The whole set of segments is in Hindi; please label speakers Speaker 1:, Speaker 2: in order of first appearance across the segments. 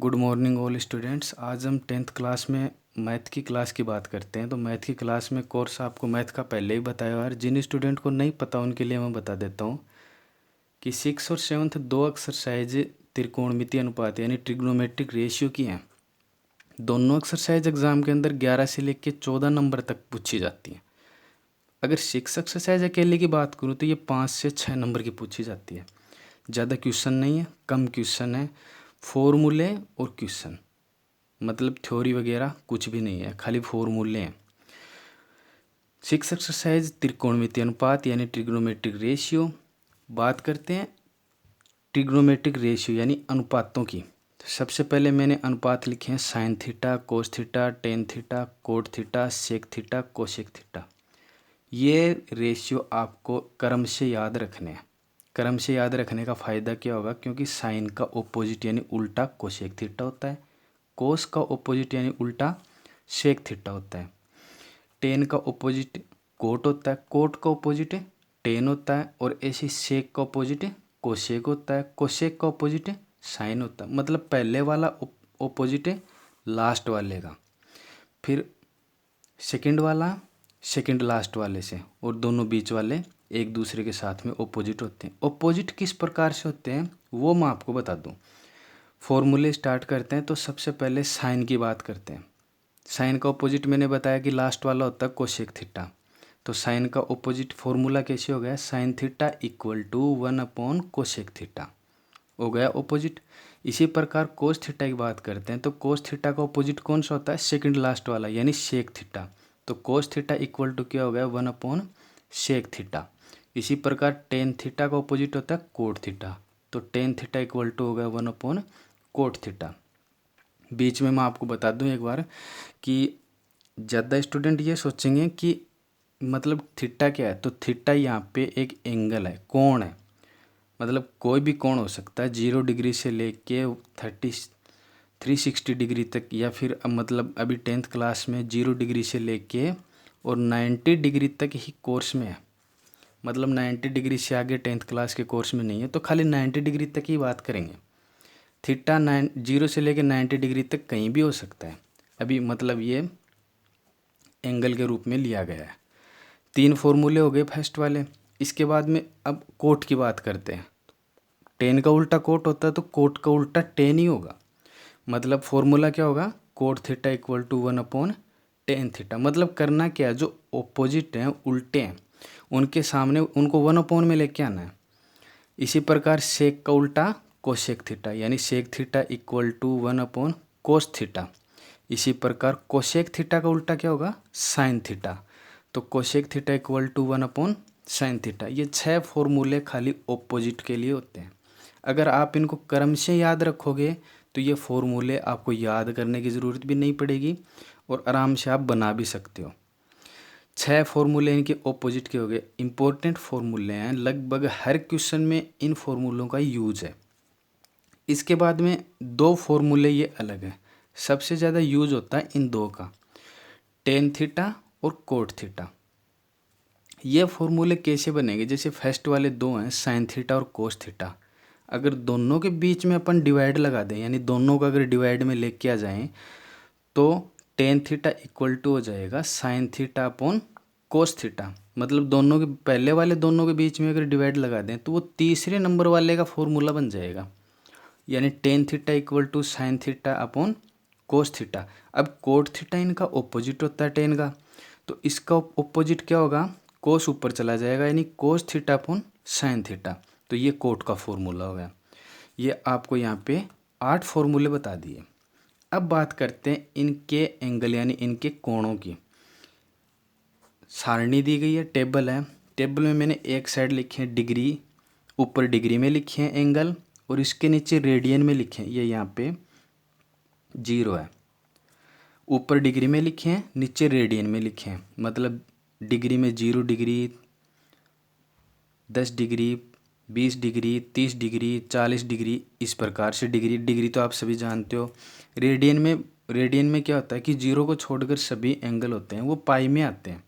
Speaker 1: Good morning all students. आज हम 10th क्लास में मैथ की क्लास की बात करते हैं। तो मैथ की क्लास में कोर्स आपको मैथ का पहले ही बताया और जिन स्टूडेंट को नहीं पता उनके लिए मैं बता देता हूँ कि 6 और 7th दो एक्सरसाइज त्रिकोणमितीय अनुपात यानी ट्रिग्नोमेट्रिक रेशियो की हैं। दोनों एक्सरसाइज एग्जाम के अंदर 11 से लेकर 14 नंबर तक पूछी जाती हैं। अगर 6 एक्सरसाइज अकेले की बात करूँ तो ये 5 से 6 नंबर की पूछी जाती है। ज़्यादा क्वेश्चन नहीं है, कम क्वेश्चन है, फॉर्मूले और क्वेश्चन, मतलब थ्योरी वगैरह कुछ भी नहीं है, खाली फॉर्मूले हैं। 6 एक्सरसाइज त्रिकोणमितीय अनुपात यानी ट्रिग्नोमेट्रिक रेशियो। बात करते हैं ट्रिग्नोमेट्रिक रेशियो यानी अनुपातों की। तो सबसे पहले मैंने अनुपात लिखे हैं sine theta, cos theta, tan theta, cot theta, sec theta, cosec theta. ये रेशियो आपको क्रम से याद रखने हैं। क्रम से याद रखने का फ़ायदा क्या होगा, क्योंकि साइन का ऑपोजिट यानी उल्टा कोसेक थीटा होता है, कोस का ऑपोजिट यानी उल्टा सेक थीटा होता है, टेन का ऑपोजिट कोट होता है, कोट का ऑपोजिट टेन होता है, और ऐसे सेक का ऑपोजिट कोसेक होता है, कोसेक का ऑपोजिट साइन होता है। मतलब पहले वाला ऑपोजिट लास्ट वाले का, फिर सेकंड वाला सेकंड लास्ट वाले से, और दोनों बीच वाले एक दूसरे के साथ में ऑपोजिट होते हैं। ऑपोजिट किस प्रकार से होते हैं वो मैं आपको बता दूं। फॉर्मूले स्टार्ट करते हैं। तो सबसे पहले साइन की बात करते हैं। साइन का ऑपोजिट मैंने बताया कि लास्ट वाला होता है कोसेक थीटा। तो साइन का ऑपोजिट फॉर्मूला कैसे हो गया, sine theta equal to 1 cosec theta हो गया ऑपोजिट। इसी प्रकार कोस थीटा की बात करते हैं। तो कोस थीटा का ऑपोजिट कौन सा होता है, सेकंड लास्ट वाला यानी सेक थीटा। तो कोस थीटा इक्वल टू क्या हो गया, 1/सेक थीटा। इसी प्रकार टेन थीटा का ऑपोजिट होता है कोट थीटा। तो टेन थीटा इक्वल टू हो गया 1/कोट थीटा। बीच में मैं आपको बता दूं एक बार कि ज़्यादा स्टूडेंट ये सोचेंगे कि मतलब थीटा क्या है। तो थीटा यहाँ पे एक एंगल है, कोण है, मतलब कोई भी कोण हो सकता है, 0 डिग्री से लेके 360 डिग्री तक, या फिर मतलब अभी 10th क्लास में 0 डिग्री से लेके और 90 डिग्री तक ही कोर्स में है। मतलब 90 डिग्री से आगे 10th क्लास के कोर्स में नहीं है, तो खाली 90 डिग्री तक ही बात करेंगे। थीटा 0 से लेके 90 डिग्री तक कहीं भी हो सकता है। अभी मतलब ये एंगल के रूप में लिया गया है। 3 फॉर्मूले हो गए फर्स्ट वाले। इसके बाद में अब कोट की बात करते हैं। टेन का उल्टा कोट होता है, तो कोट का उल्टा टेन ही होगा। मतलब फॉर्मूला क्या होगा, कोट थीटा इक्वल टू 1/टेन थीटा। मतलब करना क्या है, जो ऑपोजिट हैं, उल्टे हैं, उनके सामने उनको 1 में लेके आना है। इसी प्रकार सेक का उल्टा कोसेक थीटा यानी सेक थीटा इक्वल टू 1/कोस थीटा। इसी प्रकार कोसेक थीटा का उल्टा क्या होगा, साइन थीटा। तो कोसेक थीटा इक्वल टू 1/साइन थीटा। ये 6 फॉर्मूले खाली ऑपोजिट के लिए होते हैं। अगर आप इनको क्रम से याद रखोगे तो ये फॉर्मूले आपको याद करने की ज़रूरत भी नहीं पड़ेगी और आराम से आप बना भी सकते हो। 6 फॉर्मूले इनके ऑपोजिट के हो गए। इंपॉर्टेंट फॉर्मूले हैं, लगभग हर क्वेश्चन में इन फॉर्मूलों का यूज है। इसके बाद में 2 फॉर्मूले ये अलग है, सबसे ज़्यादा यूज होता है इन 2 का, टेन थीटा और कोट थीटा। ये फॉर्मूले कैसे बनेंगे, जैसे फर्स्ट वाले 2 हैं साइन थीटा और कोस थीटा। अगर दोनों के बीच में अपन डिवाइड लगा दें, यानी दोनों को अगर डिवाइड में लेके आ जाएं, तो टेन थीटा इक्वल टू हो जाएगा sign theta upon cos theta. मतलब दोनों के पहले वाले दोनों के बीच में अगर डिवाइड लगा दें तो वो तीसरे नंबर वाले का फॉर्मूला बन जाएगा, यानी tan theta equal to sine theta upon cos theta. अब कोट थीटा इनका ऑपोजिट होता है टेन का, तो इसका ऑपोजिट क्या होगा, कोस ऊपर चला जाएगा, यानी cos theta upon sine theta. तो ये कोट का फॉर्मूला हो गया। ये आपको यहाँ पे 8 फॉर्मूले बता दिए। अब बात करते हैं इनके एंगल यानी इनके कोणों की। सारणी दी गई है, टेबल है। टेबल में मैंने एक साइड लिखे हैं डिग्री, ऊपर डिग्री में लिखे हैं एंगल, और इसके नीचे रेडियन में लिखे हैं। ये यहाँ पे 0 है, ऊपर डिग्री में लिखे हैं, नीचे रेडियन में लिखे हैं। मतलब डिग्री में 0 degree, 10 degree, 20 degree, 30 degree, 40 degree, इस प्रकार से डिग्री। डिग्री तो आप सभी जानते हो। रेडियन में क्या होता है कि 0 को छोड़कर सभी एंगल होते हैं वो पाई में आते हैं।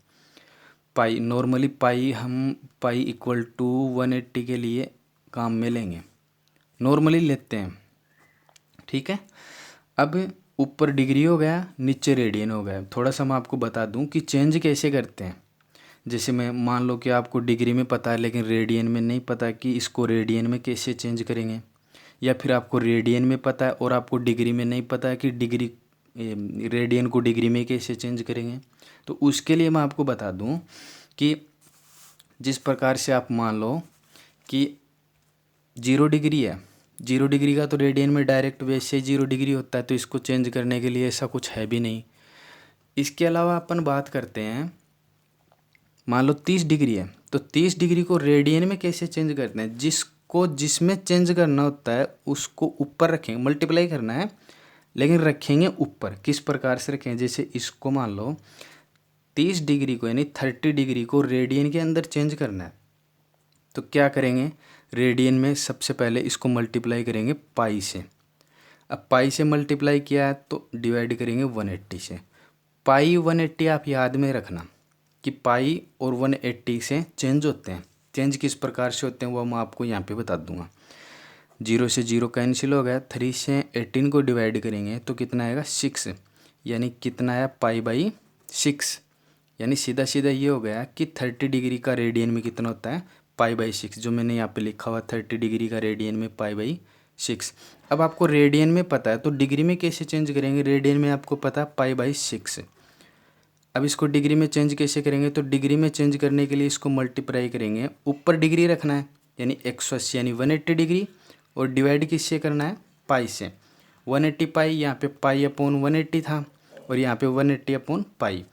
Speaker 1: पाई नॉर्मली पाई इक्वल टू 180 के लिए काम में लेंगे, नॉर्मली लेते हैं, ठीक है। अब ऊपर डिग्री हो गया, नीचे रेडियन हो गया। थोड़ा सा मैं आपको बता दूं कि चेंज कैसे करते हैं। जैसे मैं मान लो कि आपको डिग्री में पता है लेकिन रेडियन में नहीं पता कि इसको रेडियन में कैसे चेंज करेंगे, या फिर आपको रेडियन में पता है और आपको डिग्री में नहीं पता है कि डिग्री रेडियन को डिग्री में कैसे चेंज करेंगे। तो उसके लिए मैं आपको बता दूं कि जिस प्रकार से आप मान लो कि 0 डिग्री है, 0 डिग्री का तो रेडियन में डायरेक्ट वैसे ही 0 डिग्री होता है, तो इसको चेंज करने के लिए ऐसा कुछ है भी नहीं। इसके अलावा अपन बात करते हैं, मान लो 30 डिग्री है, तो 30 डिग्री को रेडियन में कैसे चेंज करते हैं। जिसको जिसमें चेंज करना होता है उसको ऊपर रखेंगे, मल्टीप्लाई करना है लेकिन रखेंगे ऊपर। किस प्रकार से रखेंगे, जैसे इसको मान लो 30 डिग्री को यानी 30 डिग्री को रेडियन के अंदर चेंज करना है, तो क्या करेंगे, रेडियन में सबसे पहले इसको मल्टीप्लाई करेंगे पाई से। अब पाई से मल्टीप्लाई किया है तो डिवाइड करेंगे 180 से। पाई 180 आप याद में रखना कि पाई और 180 से चेंज होते हैं। चेंज किस प्रकार से होते हैं वो मैं आपको यहाँ पे बता दूंगा। 0 से 0 कैंसिल हो गया, 3 से 18 को डिवाइड करेंगे तो कितना आएगा 6, यानी कितना आया पाई/6। यानी सीधा सीधा ये हो गया कि 30 डिग्री का रेडियन में कितना होता है पाई/6, जो मैंने यहाँ पे लिखा हुआ 30 डिग्री का रेडियन में पाई/6। अब आपको रेडियन में पता है तो डिग्री में कैसे चेंज करेंगे, रेडियन में आपको पता है पाई/6। अब इसको डिग्री में चेंज कैसे करेंगे, तो डिग्री में चेंज करने के लिए इसको मल्टीप्लाई करेंगे, ऊपर डिग्री रखना है यानी 180 यानी 180 डिग्री, और डिवाइड किससे करना है पाई से। 180 पाई, यहाँ पे पाई/180 था और यहाँ पे 180 अपॉन पाई।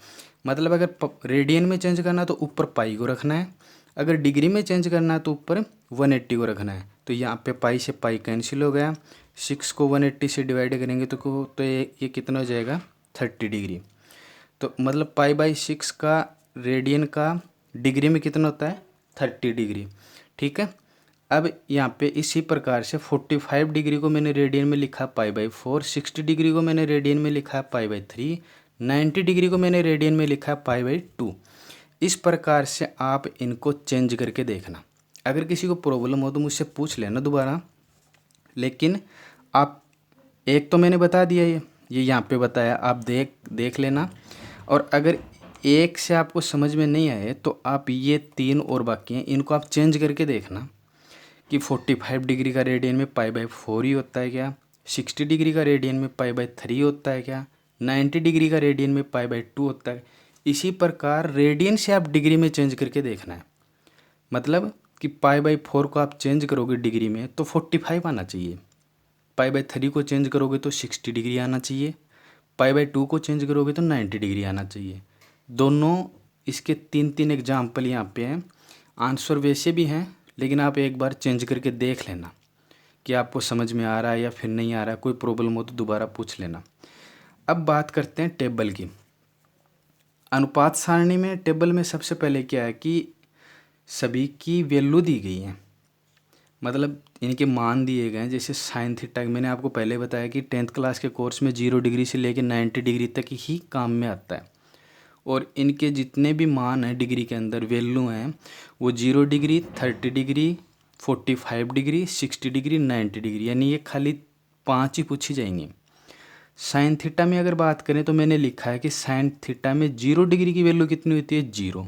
Speaker 1: मतलब अगर रेडियन में चेंज करना है तो ऊपर पाई को रखना है, अगर डिग्री में चेंज करना है तो ऊपर 180 को रखना है। तो यहाँ पे पाई से पाई कैंसिल हो गया, 6 को 180 से डिवाइड करेंगे तो ये कितना हो जाएगा 30 डिग्री। तो मतलब पाई/6 का रेडियन का डिग्री में कितना होता है 30 डिग्री। ठीक है। अब यहाँ पे इसी प्रकार से 45 डिग्री को मैंने रेडियन में लिखा पाई/4, 60 डिग्री को मैंने रेडियन में लिखा पाई/3, 90 डिग्री को मैंने रेडियन में लिखा पाई/2। इस प्रकार से आप इनको चेंज करके देखना। अगर किसी को प्रॉब्लम हो तो मुझसे पूछ लेना दोबारा, लेकिन आप एक तो मैंने बता दिया, ये यहाँ पे बताया, आप देख लेना। और अगर एक से आपको समझ में नहीं आए तो आप ये 3 और बाकी हैं इनको आप चेंज करके देखना कि 45 डिग्री का रेडियन में पाई/4 ही होता है क्या, 60 डिग्री का रेडियन में पाई/3 होता है क्या, 90 डिग्री का रेडियन में पाई/2 होता है। इसी प्रकार रेडियन से आप डिग्री में चेंज करके देखना है। मतलब कि पाई/4 को आप चेंज करोगे डिग्री में तो 45 आना चाहिए, पाई/3 को चेंज करोगे तो 60 डिग्री आना चाहिए, पाई/2 को चेंज करोगे तो 90 डिग्री आना चाहिए। दोनों इसके 3 एग्जाम्पल यहाँ पे हैं। आंसर वैसे भी हैं लेकिन आप एक बार चेंज करके देख लेना कि आपको समझ में आ रहा है या फिर नहीं आ रहा है। कोई प्रॉब्लम हो तो दोबारा पूछ लेना। अब बात करते हैं टेबल की। अनुपात सारणी में टेबल में सबसे पहले क्या है कि सभी की वैल्यू दी गई है, मतलब इनके मान दिए गए हैं। जैसे साइन थीटा मैंने आपको पहले बताया कि 10th क्लास के कोर्स में 0 डिग्री से लेकर 90 डिग्री तक ही काम में आता है, और इनके जितने भी मान हैं डिग्री के अंदर वैल्यू हैं वो 0 degree, 30 degree, 45 degree, 60 degree, 90 degree, यानी ये खाली 5 ही पूछी जाएंगी। साइन थीटा में अगर बात करें तो मैंने लिखा है कि साइन थीटा में 0 डिग्री की वैल्यू कितनी होती है 0,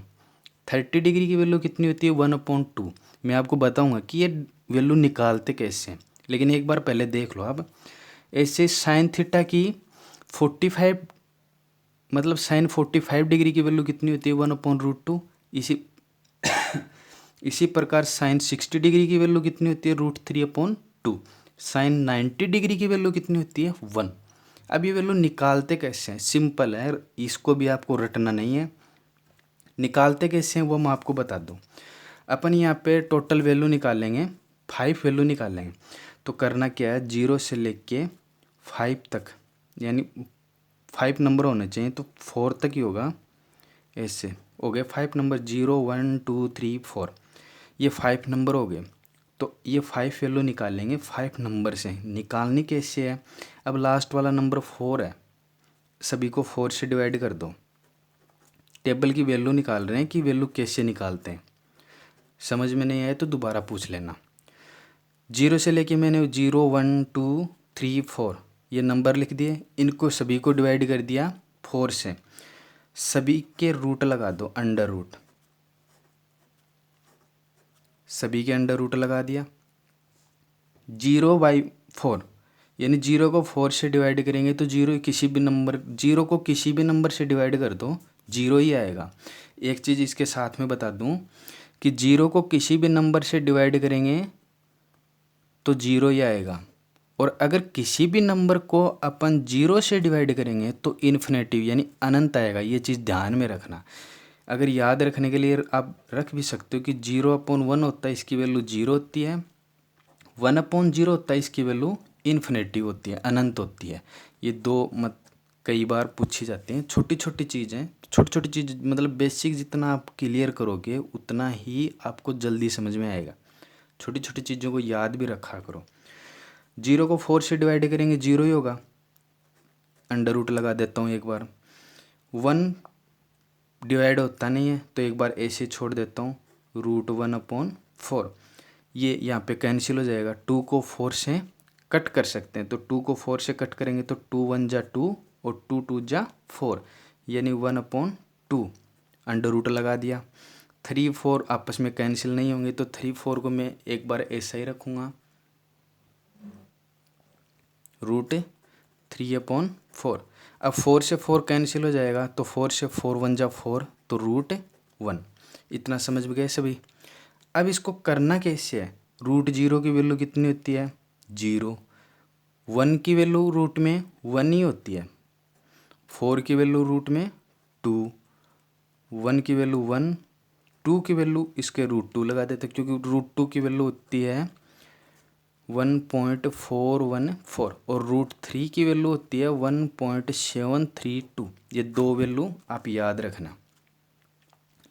Speaker 1: 30 डिग्री की वैल्यू कितनी होती है 1/2। मैं आपको बताऊंगा कि ये वैल्यू निकालते कैसे हैं, लेकिन एक बार पहले देख लो। अब ऐसे साइन थीटा की 45 मतलब साइन 45 डिग्री की वैल्यू कितनी होती है 1/√2। इसी प्रकार साइन 60 डिग्री की वैल्यू कितनी होती है √3/2। साइन 90 डिग्री की वैल्यू कितनी होती है 1। अब ये वैल्यू निकालते कैसे हैं, सिंपल है, इसको भी आपको रटना नहीं है। निकालते कैसे हैं वो मैं आपको बता दूं। अपन यहाँ पे टोटल वैल्यू निकालेंगे, 5 वैल्यू निकालेंगे। तो करना क्या है, 0 से लेके 5 तक, यानी 5 नंबर होने चाहिए तो 4 तक ही होगा। ऐसे हो गए 5 नंबर, 0 1 2 3 4, ये 5 नंबर हो गए। तो ये 5 वैल्यू निकालेंगे 5 नंबर से। निकालनी कैसे है, अब लास्ट वाला नंबर 4 है, सभी को 4 से डिवाइड कर दो। टेबल की वैल्यू निकाल रहे हैं कि वैल्यू कैसे निकालते हैं, समझ में नहीं आए तो दोबारा पूछ लेना। 0 से लेके मैंने 0 1 2 3 4 ये नंबर लिख दिए, इनको सभी को डिवाइड कर दिया 4 से, सभी के रूट लगा दो, अंडर रूट, सभी के अंडर रूट लगा दिया। 0/4 यानी 0 को 4 से डिवाइड करेंगे तो 0 किसी भी नंबर, 0 को किसी भी नंबर से डिवाइड कर दो 0 ही आएगा। एक चीज़ इसके साथ में बता दूं कि 0 को किसी भी नंबर से डिवाइड करेंगे तो 0 ही आएगा, और अगर किसी भी नंबर को अपन 0 से डिवाइड करेंगे तो इन्फिनेटिव यानी अनंत आएगा। ये चीज़ ध्यान में रखना। अगर याद रखने के लिए आप रख भी सकते हो कि 0/1 होता है, इसकी वैल्यू 0 होती है, 1/0 होता है, इसकी वैल्यू इन्फिनेटिव होती है, अनंत होती है। ये दो मत कई बार पूछी जाती हैं। छोटी छोटी चीज़ें, छोटी छोटी चीज़ मतलब बेसिक जितना आप क्लियर करोगे उतना ही आपको जल्दी समझ में आएगा। छोटी छोटी चीज़ों को याद भी रखा करो। 0 को 4 से डिवाइड करेंगे 0 ही होगा, अंडर रूट लगा देता हूँ एक बार। 1 डिवाइड होता नहीं है तो एक बार ऐसे छोड़ देता हूँ, √1/4। ये यहाँ पे कैंसिल हो जाएगा। 2 को 4 से कट कर सकते हैं, तो 2 को 4 से कट करेंगे तो 2 1 जा 2 और 2 2 जा 4, यानी 1/2 अंडर रूट लगा दिया। 3 4 आपस में कैंसिल नहीं होंगे तो 3 4 को मैं एक बार ऐसा ही रखूँगा, √3/4। अब 4 से 4 कैंसिल हो जाएगा तो 4 से 4 1 जा 4 तो √1। इतना समझ में गए सभी। अब इसको करना कैसे है, √0 की वैल्यू कितनी होती है 0, 1 की वैल्यू रूट में 1 ही होती है, 4 की वैल्यू रूट में 2, 1 की वैल्यू 1, 2 की वैल्यू इसके √2 लगा देते क्योंकि √2 की वैल्यू होती है 1.414 और √3 की वैल्यू होती है 1.732। ये दो वैल्यू आप याद रखना,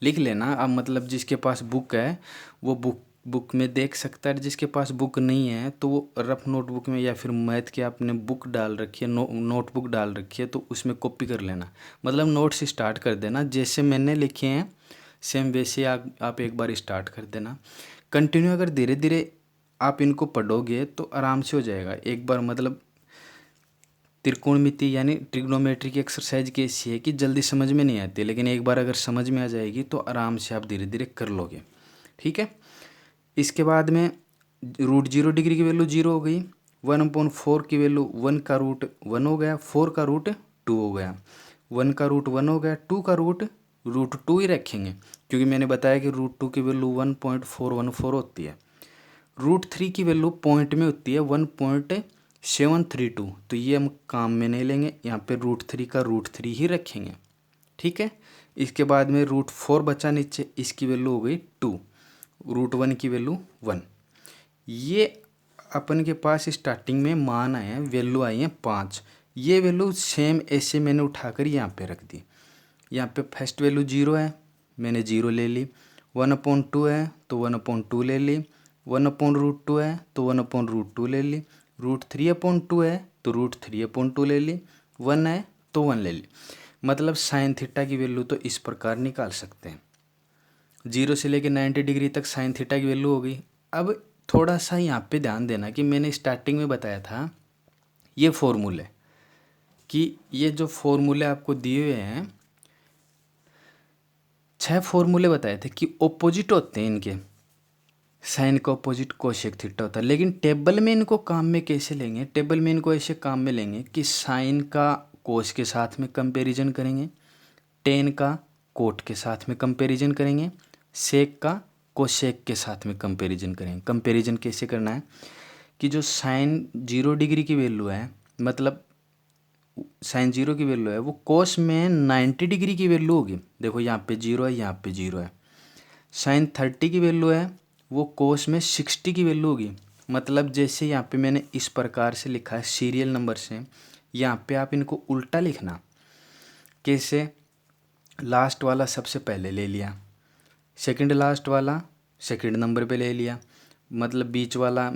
Speaker 1: लिख लेना। अब मतलब जिसके पास बुक है वो बुक में देख सकता है, जिसके पास बुक नहीं है तो वो रफ नोटबुक में या फिर मैथ की आपने बुक डाल रखी है, नोटबुक डाल रखी है तो उसमें कॉपी कर लेना। मतलब नोट्स स्टार्ट कर देना, जैसे मैंने लिखे हैं सेम वैसे आप एक बार स्टार्ट कर देना। कंटिन्यू अगर धीरे धीरे आप इनको पढ़ोगे तो आराम से हो जाएगा। एक बार मतलब त्रिकोणमिति यानी ट्रिग्नोमेट्री की एक्सरसाइज कैसी है कि जल्दी समझ में नहीं आती, लेकिन एक बार अगर समझ में आ जाएगी तो आराम से आप धीरे धीरे कर लोगे। ठीक है। इसके बाद में √0 डिग्री की वैल्यू 0 हो गई, 1/4 की वैल्यू 1 का रूट 1 हो गया, 4 का रूट 2 हो गया, 1 का रूट 1 हो गया, 2 का √2 ही रखेंगे क्योंकि मैंने बताया कि √2 की वैल्यू 1.414 होती है। √3 की वैल्यू पॉइंट में होती है 1.732, तो ये हम काम में नहीं लेंगे, यहाँ पे √3 का √3 ही रखेंगे। ठीक है। इसके बाद में √4 बचा नीचे, इसकी वैल्यू हो गई 2, √1 की वैल्यू 1। ये अपन के पास स्टार्टिंग में मान आए हैं, वैल्यू आई हैं 5। ये वैल्यू सेम ऐसे मैंने उठाकर यहाँ पे रख दी। यहाँ पे फर्स्ट वैल्यू 0 है, मैंने 0 ले ली, 1/2 है तो 1/2 ले ली, 1/√2 है तो 1/√2 ले ली, √3/2 है तो √3/2 ले ली, 1 है तो 1 ले ली। मतलब साइन थीटा की वैल्यू तो इस प्रकार निकाल सकते हैं। 0 से लेकर 90 डिग्री तक साइन थीटा की वैल्यू हो गई। अब थोड़ा सा यहाँ पे ध्यान देना कि मैंने स्टार्टिंग में बताया था ये फॉर्मूले, कि ये जो फॉर्मूले आपको दिए हुए हैं 6 फॉर्मूले बताए थे कि ऑपोजिट होते हैं इनके, साइन का ऑपोजिट कोसेक थीटा होता है। लेकिन टेबल में इनको काम में कैसे लेंगे, टेबल में इनको ऐसे काम में लेंगे कि साइन का कोस के साथ में कंपैरिजन करेंगे, टेन का कोट के साथ में कंपैरिजन करेंगे, सेक का कोसेक के साथ में कंपैरिजन करेंगे। कंपैरिजन कैसे करना है कि जो साइन 0 डिग्री की वैल्यू है, मतलब साइन 0 की वैल्यू है, वो कोस में 90 डिग्री की वैल्यू होगी। देखो यहाँ पे 0 है, यहाँ पे 0 है। साइन 30 की वैल्यू है, वो कोस में 60 की वैल्यू होगी। मतलब जैसे यहाँ पे मैंने इस प्रकार से लिखा है सीरियल नंबर से, यहाँ पे आप इनको उल्टा लिखना। कैसे, लास्ट वाला सबसे पहले ले लिया, सेकंड लास्ट वाला सेकंड नंबर पे ले लिया, मतलब बीच वाला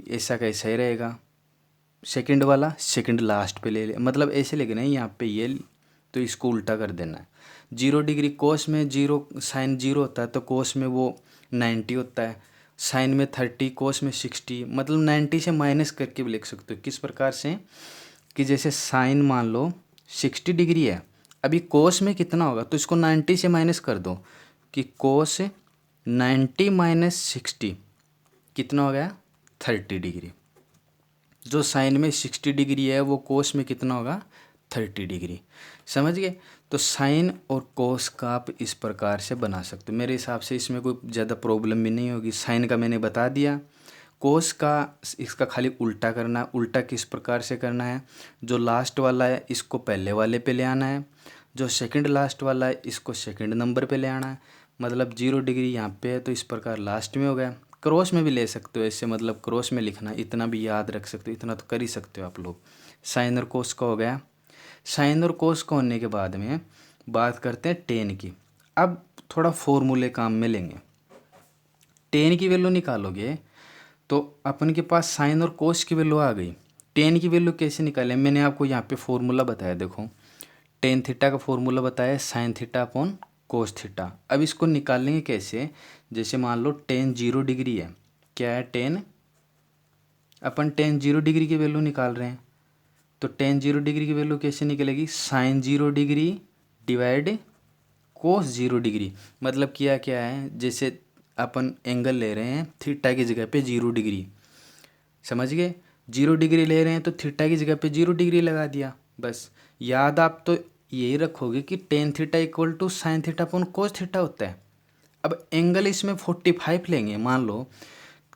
Speaker 1: ऐसा कैसा ही रहेगा, सेकंड वाला सेकंड लास्ट पे ले लिया, मतलब ऐसे लिखना है यहाँ पे ये, तो इसको उल्टा कर देना है। 0 डिग्री कोस में 0 साइन 0 होता है तो कोस में वो 90 होता है, साइन में 30 कोस में 60, मतलब 90 से माइनस करके भी लिख सकते हो। किस प्रकार से कि जैसे साइन मान लो 60 डिग्री है, अभी कोस में कितना होगा, तो इसको 90 से माइनस कर दो कि कोस 90 माइनस 60 कितना हो गया 30 डिग्री। जो साइन में 60 डिग्री है वो कोस में कितना होगा 30 डिग्री। समझ गए। तो साइन और कोस का आप इस प्रकार से बना सकते हो। मेरे हिसाब से इसमें कोई ज़्यादा प्रॉब्लम भी नहीं होगी। साइन का मैंने बता दिया, कोस का इसका खाली उल्टा करना है। उल्टा किस प्रकार से करना है, जो लास्ट वाला है इसको पहले वाले पे ले आना है, जो सेकंड लास्ट वाला है इसको सेकंड नंबर पे ले आना है। मतलब 0 डिग्री यहाँ पे है तो इस प्रकार लास्ट में हो गया। क्रॉस में भी ले सकते हो इससे, मतलब क्रॉस में लिखना, इतना भी याद रख सकते हो, इतना तो कर ही सकते हो आप लोग। साइन और कोस का हो गया। साइन और कोस का होने के बाद में बात करते हैं टेन की। अब थोड़ा फॉर्मूले काम में लेंगे। टेन की वैल्यू निकालोगे तो अपन के पास साइन और कोस की वैल्यू आ गई। टेन की वैल्यू कैसे निकालें, मैंने आपको यहाँ पे फॉर्मूला बताया, देखो टेन थीटा का फॉर्मूला बताया sign theta upon cos theta. अब इसको निकालेंगे कैसे, जैसे मान लो टेन 0 डिग्री है, क्या है टेन, अपन टेन 0 डिग्री की वैल्यू निकाल रहे हैं, तो टेन 0 डिग्री की वैल्यू कैसे निकलेगी, साइन 0 डिग्री डिवाइड कोस 0 डिग्री। मतलब किया क्या है, जैसे अपन एंगल ले रहे हैं थीटा की जगह पे 0 डिग्री, समझ गए। 0 डिग्री ले रहे हैं तो थीटा की जगह पे 0 डिग्री लगा दिया। बस याद आप तो यही रखोगे कि tan theta equal to sine theta upon cos theta होता है। अब एंगल इसमें 45 लेंगे मान लो,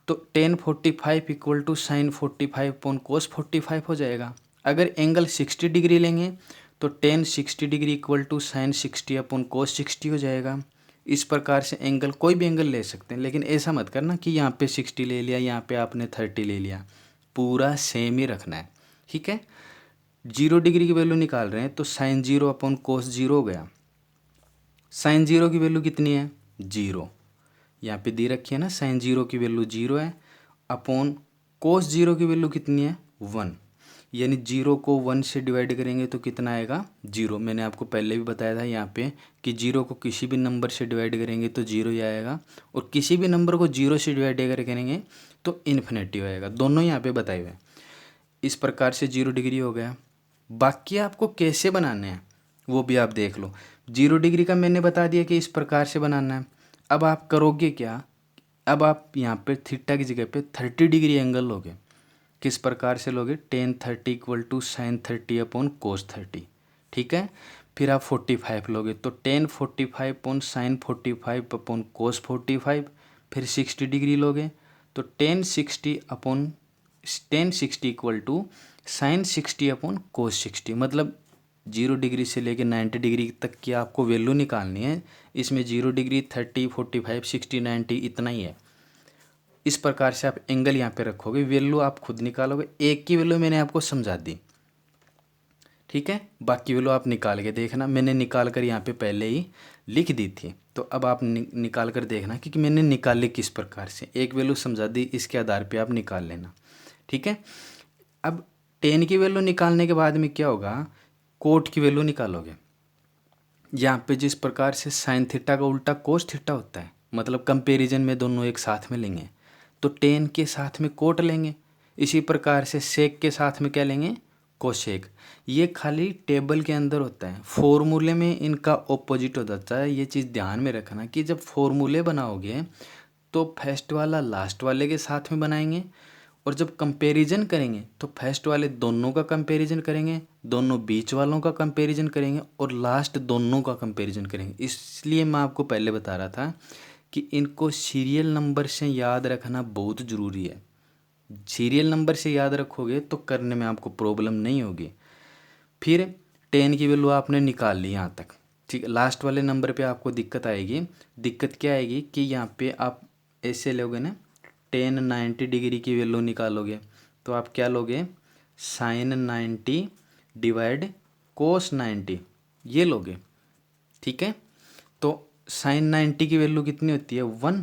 Speaker 1: तो tan 45 equal to sine 45 upon cos 45 हो जाएगा। अगर एंगल 60 डिग्री लेंगे तो tan 60 degree equal to sine 60 upon cos 60 हो जाएगा। इस प्रकार से एंगल कोई भी एंगल ले सकते हैं, लेकिन ऐसा मत करना कि यहाँ पे 60 ले लिया, यहाँ पे आपने 30 ले लिया, पूरा सेम ही रखना है, ठीक है। 0 डिग्री की वैल्यू निकाल रहे हैं तो साइन 0 अपॉन कोस 0 हो गया। साइन 0 की वैल्यू कितनी है 0, यहाँ पे दी रखी है ना, साइन 0 की वैल्यू 0 है, अपॉन कोस 0 की वैल्यू कितनी है 1, यानी 0 को 1 से डिवाइड करेंगे तो कितना आएगा 0। मैंने आपको पहले भी बताया था यहाँ पे कि 0 को किसी भी नंबर से डिवाइड करेंगे तो 0 ही आएगा, और किसी भी नंबर को 0 से डिवाइड अगर करेंगे तो इन्फिनिटी आएगा। दोनों यहाँ पे बताए हुए हैं। इस प्रकार से 0 डिग्री हो गया। बाकी आपको कैसे बनाने हैं वो भी आप देख लो। 0 डिग्री का मैंने बता दिया कि इस प्रकार से बनाना है। अब आप करोगे क्या, अब आप यहाँ पे थीटा की जगह पे 30 डिग्री एंगल लोगे। किस प्रकार से लोगे, tan 30 equal to sine 30 upon cos 30, ठीक है। फिर आप 45 लोगे तो tan 45 upon sine 45 upon cos 45। फिर 60 डिग्री लोगे तो tan 60 upon tan 60 equal to sine 60 upon cos 60। मतलब 0 डिग्री से लेके 90 डिग्री तक की आपको वैल्यू निकालनी है। इसमें 0 डिग्री 30 45 60 90 इतना ही है। इस प्रकार से आप एंगल यहाँ पे रखोगे, वैल्यू आप खुद निकालोगे। एक की वैल्यू मैंने आपको समझा दी, ठीक है। बाकी वैल्यू आप निकाल के देखना, मैंने निकाल कर यहाँ पे पहले ही लिख दी थी, तो अब आप निकाल कर देखना क्योंकि मैंने निकाली किस प्रकार से। एक वैल्यू समझा दी, इसके आधार पे आप निकाल लेना, ठीक है। अब टेन की वैल्यू निकालने के बाद में क्या होगा, कोट की वैल्यू निकालोगे। यहाँ पे जिस प्रकार से साइन थीटा का उल्टा कोस थीटा होता है, मतलब कंपैरिजन में दोनों एक साथ में लेंगे तो टेन के साथ में कोट लेंगे। इसी प्रकार से सेक के साथ में क्या लेंगे, कोसेक। ये खाली टेबल के अंदर होता है, फॉर्मूले में इनका ऑपोजिट हो जाता है। ये चीज़ ध्यान में रखना कि जब फॉर्मूले बनाओगे तो फर्स्ट वाला लास्ट वाले के साथ में बनाएंगे, और जब कंपैरिजन करेंगे तो फर्स्ट वाले दोनों का कंपैरिजन करेंगे, दोनों बीच वालों का कंपैरिजन करेंगे, और लास्ट दोनों का कंपैरिजन करेंगे। इसलिए मैं आपको पहले बता रहा था कि इनको सीरियल नंबर से याद रखना बहुत ज़रूरी है। सीरियल नंबर से याद रखोगे तो करने में आपको प्रॉब्लम नहीं होगी। फिर टेन की वैल्यू आपने निकाल ली यहाँ तक, ठीक है। लास्ट वाले नंबर पे आपको दिक्कत आएगी। दिक्कत क्या आएगी कि यहाँ पे आप ऐसे लोगे ना, टेन 90 डिग्री की वैल्यू निकालोगे तो आप क्या लोगे, साइन 90 डिवाइड कोस 90 ये लोगे, ठीक है। तो साइन 90 की वैल्यू कितनी होती है 1,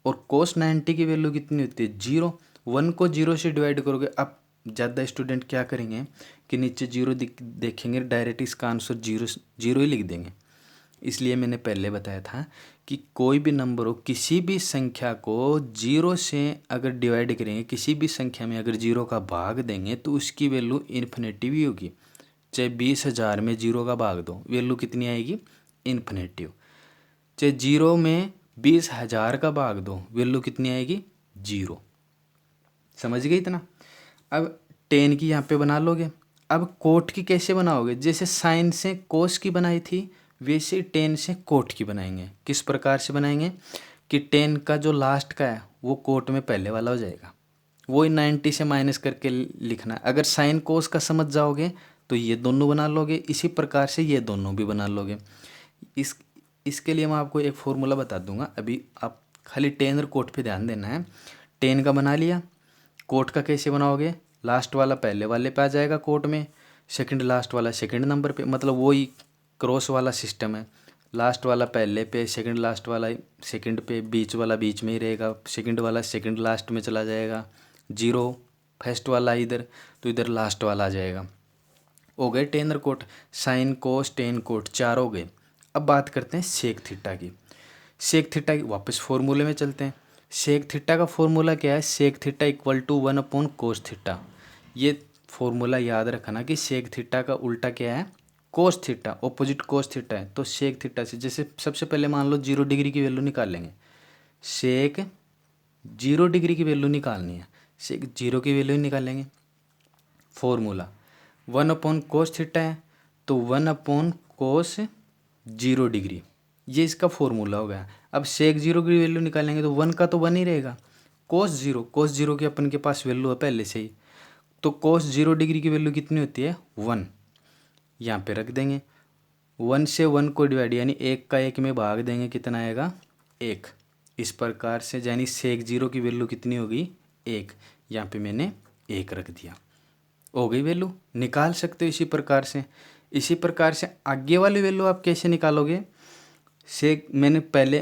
Speaker 1: और कोस 90 की वैल्यू कितनी होती है 0। 1 को 0 से डिवाइड करोगे। अब ज़्यादा स्टूडेंट क्या करेंगे कि नीचे 0 देखेंगे, डायरेक्ट इसका आंसर 0 0 ही लिख देंगे। इसलिए मैंने पहले बताया था कि कोई भी नंबर हो, किसी भी संख्या को जीरो से अगर डिवाइड करेंगे, किसी भी संख्या में अगर जीरो का भाग देंगे तो उसकी वैल्यू इन्फिनेटिव ही होगी। चाहे 20,000 में जीरो का भाग दो, वैल्यू कितनी आएगी? इन्फिनेटिव। चाहे जीरो में 20,000 का भाग दो, वैल्यू कितनी आएगी? जीरो। समझ गए इतना? अब 10 की यहाँ पे बना लोगे। अब कोट की कैसे बनाओगे? जैसे साइन से कोस की बनाई थी वैसे ही 10 से कोट की बनाएंगे। किस प्रकार से बनाएंगे कि 10 का जो लास्ट का है वो कोट में पहले वाला हो जाएगा, वही 90 से माइनस करके लिखना है। अगर साइन कोस का समझ जाओगे तो ये दोनों बना लोगे, इसी प्रकार से ये दोनों भी बना लोगे। इसके लिए मैं आपको एक फॉर्मूला बता दूंगा, अभी आप खाली 10 और कोट पे ध्यान देना है। 10 का बना लिया, कोट का कैसे बनाओगे? लास्ट वाला पहले वाले पे आ जाएगा कोट में, सेकंड लास्ट वाला सेकंड नंबर पे, मतलब वही क्रॉस वाला सिस्टम है। लास्ट वाला पहले पे, सेकंड लास्ट वाला सेकंड पे, बीच वाला बीच में ही रहेगा, सेकंड वाला सेकंड लास्ट में चला जाएगा, जीरो फर्स्ट वाला इधर, तो इधर लास्ट वाला आ जाएगा। हो गए 10 और कोट, साइन कोस 10 कोट, चार हो गए। अब बात करते हैं सेक थीटा की। सेक थीटा की वापस फॉर्मूले में चलते हैं। सेक थीटा का फॉर्मूला क्या है? Sec theta equal to 1 cos theta. ये फॉर्मूला याद रखना कि सेक थीटा का उल्टा क्या है? Cos theta, opposite cos theta है। तो सेक थीटा से जैसे सबसे पहले मान लो 0 डिग्री की वैल्यू निकाल लेंगे। सेक 0 डिग्री की वैल्यू निकालनी है, सेक 0 की वैल्यू निकालेंगे। फॉर्मूला 1 कोस थीटा है तो 1 कोस 0 डिग्री, ये इसका फॉर्मूला हो गया। अब सेक 0 की वैल्यू निकालेंगे तो 1 का तो 1 ही रहेगा, कोस 0 की अपन के पास वैल्यू है पहले से ही, तो कोस 0 डिग्री की वैल्यू कितनी होती है? 1। यहाँ पे रख देंगे। 1 से 1 को डिवाइड यानी 1 का 1 में भाग देंगे, कितना आएगा? 1। इस प्रकार से यानी सेक 0 की वैल्यू कितनी होगी? 1। यहाँ पे मैंने 1 रख दिया, हो गई वैल्यू। निकाल सकते हो इसी प्रकार से। इसी प्रकार से आगे वाली वैल्यू आप कैसे निकालोगे? सेक मैंने पहले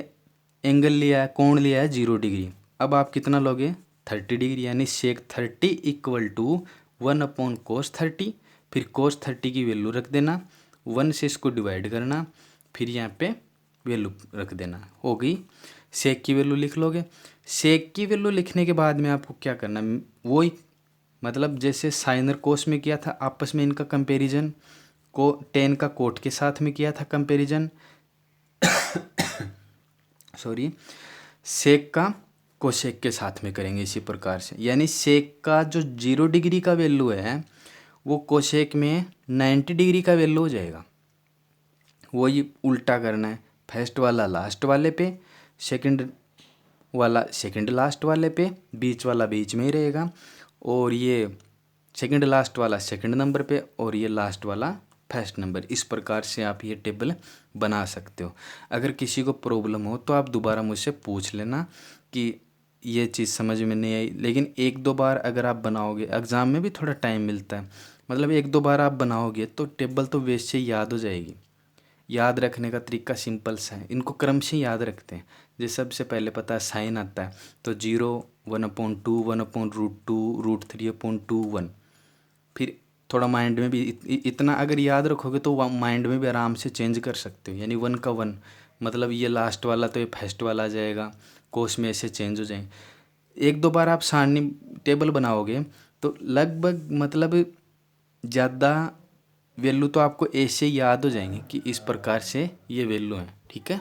Speaker 1: एंगल लिया है, कोण लिया है 0 डिग्री, अब आप कितना लोगे? 30 डिग्री, यानी सेक 30 इक्वल टू 1 कोस 30। फिर कोस 30 की वैल्यू रख देना, 1 से इसको डिवाइड करना, फिर यहाँ पे वैल्यू रख देना, हो गई। सेक की वैल्यू लिख लोगे। सेक की वैल्यू लिखने के बाद में आपको क्या करना? वही मतलब जैसे साइन और कोस में किया था आपस में इनका कंपैरिजन, को 10 का कोट के साथ में किया था कंपैरिजन सॉरी, सेक का कोसेक के साथ में करेंगे इसी प्रकार से। यानी सेक का जो 0 डिग्री का वैल्यू है वो कोसेक में 90 डिग्री का वैल्यू हो जाएगा। वही उल्टा करना है, फर्स्ट वाला लास्ट वाले पे, सेकंड वाला सेकंड लास्ट वाले पे, बीच वाला बीच में ही रहेगा, और ये सेकंड लास्ट वाला सेकंड नंबर पे, और ये लास्ट वाला फर्स्ट नंबर। इस प्रकार से आप ये टेबल बना सकते हो। अगर किसी को प्रॉब्लम हो तो आप दोबारा मुझसे पूछ लेना कि ये चीज़ समझ में नहीं आई, लेकिन 1-2 बार अगर आप बनाओगे, एग्ज़ाम में भी थोड़ा टाइम मिलता है, मतलब 1-2 बार आप बनाओगे तो टेबल तो वैसे ही याद हो जाएगी। याद रखने का तरीका सिंपल सा है, इनको क्रम से याद रखते हैं। जैसे सबसे पहले पता है साइन आता है तो 0, 1/2, 1/√2, √3/2, 1। फिर थोड़ा माइंड में भी इतना अगर याद रखोगे तो माइंड में भी आराम से चेंज कर सकते हो। यानी 1 का 1 मतलब ये लास्ट वाला तो ये फर्स्ट वाला आ जाएगा, कोस में ऐसे चेंज हो जाएंगे। 1-2 बार आप सारणी टेबल बनाओगे तो लगभग मतलब ज़्यादा वैल्यू तो आपको ऐसे याद हो जाएंगे कि इस प्रकार से ये वैल्यू है। ठीक है।